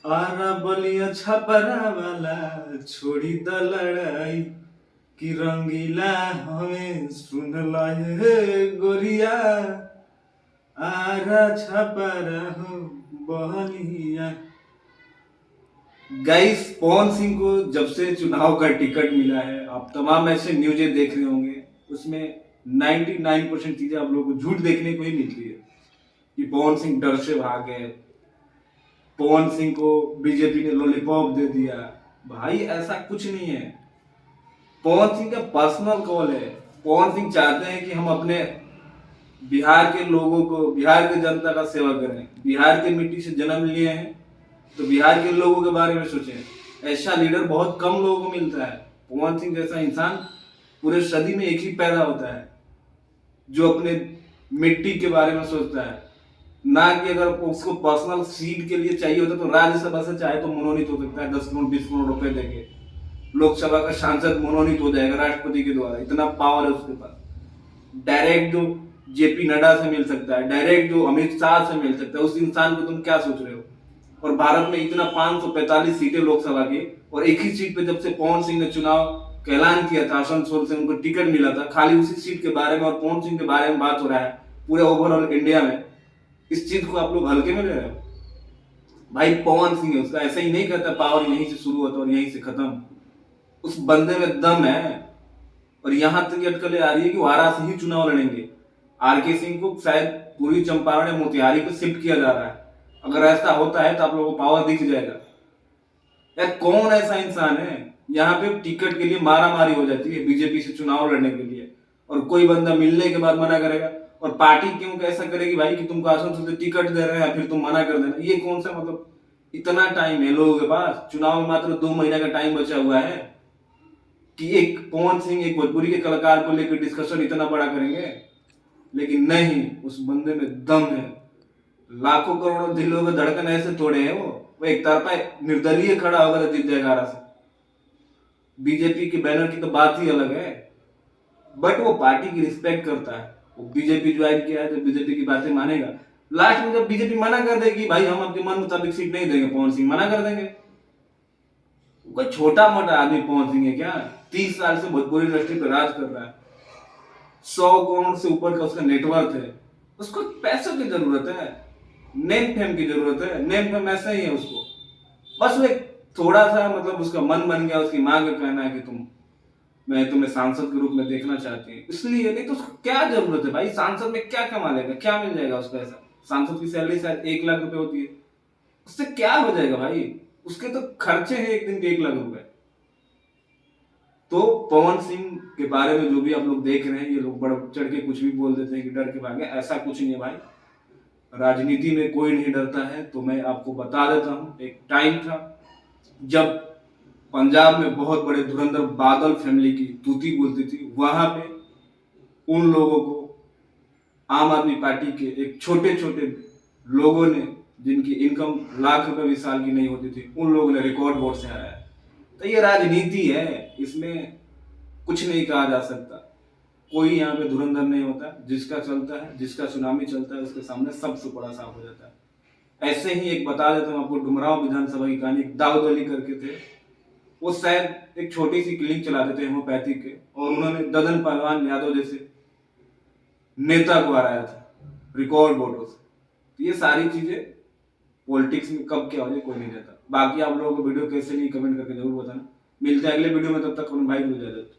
आरा बलिया छपरा वाला छोड़ी द लड़ाई कि रंगीला हमें सुन लाए गोरिया आरा छपरा हो बलिया। गाइस पवन सिंह को जब से चुनाव का टिकट मिला है आप तमाम ऐसे न्यूज़ें देख रहे होंगे, उसमें 99% चीजें आप लोगों को झूठ देखने को ही मिलती है कि पवन सिंह डर से भागे, पवन सिंह को बीजेपी ने लॉलीपॉप दे दिया। भाई ऐसा कुछ नहीं है, पवन सिंह का पर्सनल कॉल है। पवन सिंह चाहते हैं कि हम अपने बिहार के लोगों को, बिहार की जनता का सेवा करें। बिहार की मिट्टी से जन्म लिए हैं तो बिहार के लोगों के बारे में सोचें। ऐसा लीडर बहुत कम लोगों को मिलता है। पवन सिंह जैसा इंसान पूरे सदी में एक ही पैदा होता है जो अपने मिट्टी के बारे में सोचता है, ना कि अगर उसको पर्सनल सीट के लिए चाहिए होता तो राज्यसभा से चाहे तो मनोनीत हो सकता है 10 करोड़ 20 करोड़ रुपए देके। लोकसभा का सांसद मनोनीत हो जाएगा राष्ट्रपति के द्वारा, इतना पावर है उसके पास। डायरेक्ट जो जेपी नड्डा से मिल सकता है, डायरेक्ट जो अमित शाह से मिल सकता है, उस इंसान को तुम क्या सोच रहे हो? और भारत में इतना 545 सीटें लोकसभा की, और एक ही सीट पे जब से पवन सिंह ने चुनाव का ऐलान किया था, आसनसोल से उनको टिकट मिला था, खाली उसी सीट के बारे में और पवन सिंह के बारे में बात हो रहा है पूरे ओवरऑल इंडिया में। इस चीज को आप लोग हल्के में ले रहे हो? भाई पवन सिंह है, उसका ऐसा ही नहीं कहता पावर यहीं से शुरू होता और यहीं से खत्म। उस बंदे में दम है। और यहां तक अटकलें आ रही है कि वारा से ही चुनाव लड़ेंगे। आरके सिंह को शायद पूर्वी चंपारण या मोतिहारी को शिफ्ट किया जा रहा है। अगर ऐसा होता है तो आप लोगों को पावर दिख जाएगा। यार कौन ऐसा इंसान है? यहाँ पे टिकट के लिए मारा मारी हो जाती है बीजेपी से चुनाव लड़ने के लिए, और कोई बंदा मिलने के बाद मना करेगा। और पार्टी क्यों कैसा करेगी भाई कि तुमको आसनसोल से टिकट दे रहे हैं फिर तुम मना कर देना? ये कौन सा मतलब, इतना टाइम है लोगों के पास, चुनाव में मात्र 2 महीने का टाइम बचा हुआ है कि एक पवन सिंह एक भोजपुरी के कलाकार को लेकर डिस्कशन इतना बड़ा करेंगे? लेकिन नहीं, उस बंदे में दम है। लाखों करोड़ों दिलों में धड़कन ऐसे तोड़े हैं वो एक तरफा निर्दलीय खड़ा होगा तो जीत जाएगा आरा से। बीजेपी के बैनर की तो बात ही अलग है, बट वो पार्टी की रिस्पेक्ट करता है। वो बीजेपी ज्वाइन किया है तो बीजेपी की बातें मानेगा। लास्ट में जब बीजेपी मना कर देगी भाई हम आपके मन मुताबिक सीट नहीं देंगे, पवन सिंह मना कर देंगे। कोई छोटा मोटा आदमी पवन सिंह है क्या? 30 साल से भोजपुरी इंडस्ट्री पर राज कर रहा है, 100 करोड़ से ऊपर का उसका नेटवर्क है। उसको पैसों की जरूरत है, नेम फेम की जरूरत है। नेम फेम ऐसा ही है उसको, बस वो एक थोड़ा सा मतलब उसका मन बन गया, उसकी मां का कहना है कि मैं तुम्हें सांसद के रूप में देखना चाहती हूँ, इसलिए। नहीं तो उसको क्या जरूरत है भाई? सांसद में क्या कमा लेगा, क्या मिल जाएगा उसको? ऐसा सांसद की सैलरी शायद 1 लाख रुपए होती है, उससे क्या हो जाएगा भाई? उसके तो खर्चे हैं एक दिन के 1 लाख रुपए। तो पवन सिंह के बारे में जो भी आप लोग देख रहे हैं, ये लोग बढ़ चढ़ के कुछ भी बोल देते हैं कि डर के भागे, ऐसा कुछ नहीं है भाई। राजनीति में कोई नहीं डरता है। तो मैं आपको बता देता हूं, एक टाइम था जब पंजाब में बहुत बड़े धुरंधर बादल फैमिली की तूती बोलती थी, वहां पे उन लोगों को आम आदमी पार्टी के एक छोटे छोटे लोगों ने, जिनकी इनकम लाख रुपए भी साल की नहीं होती थी, उन लोगों ने रिकॉर्ड वोट से हराया। तो ये राजनीति है, इसमें कुछ नहीं कहा जा सकता। कोई यहाँ पे धुरंधर नहीं होता। जिसका चलता है, जिसका सुनामी चलता है, उसके सामने सब सुपड़ा साफ हो जाता है। ऐसे ही एक बता देता हूँ आपको, डुमरांव विधानसभा की कहानी। दाऊद अली करके थे, वो शायद एक छोटी सी क्लिनिक चलाते थे होम्योपैथिक के, और उन्होंने ददन पहलवान यादव जैसे नेता को हराया था रिकॉर्ड वोटों से। तो ये सारी चीजें पॉलिटिक्स में कब क्या हो जाए कोई नहीं जाता। बाकी आप लोगों को वीडियो कैसे नहीं कमेंट करके जरूर बताना। मिलते हैं अगले वीडियो में, तब तक भाई को इजाजत।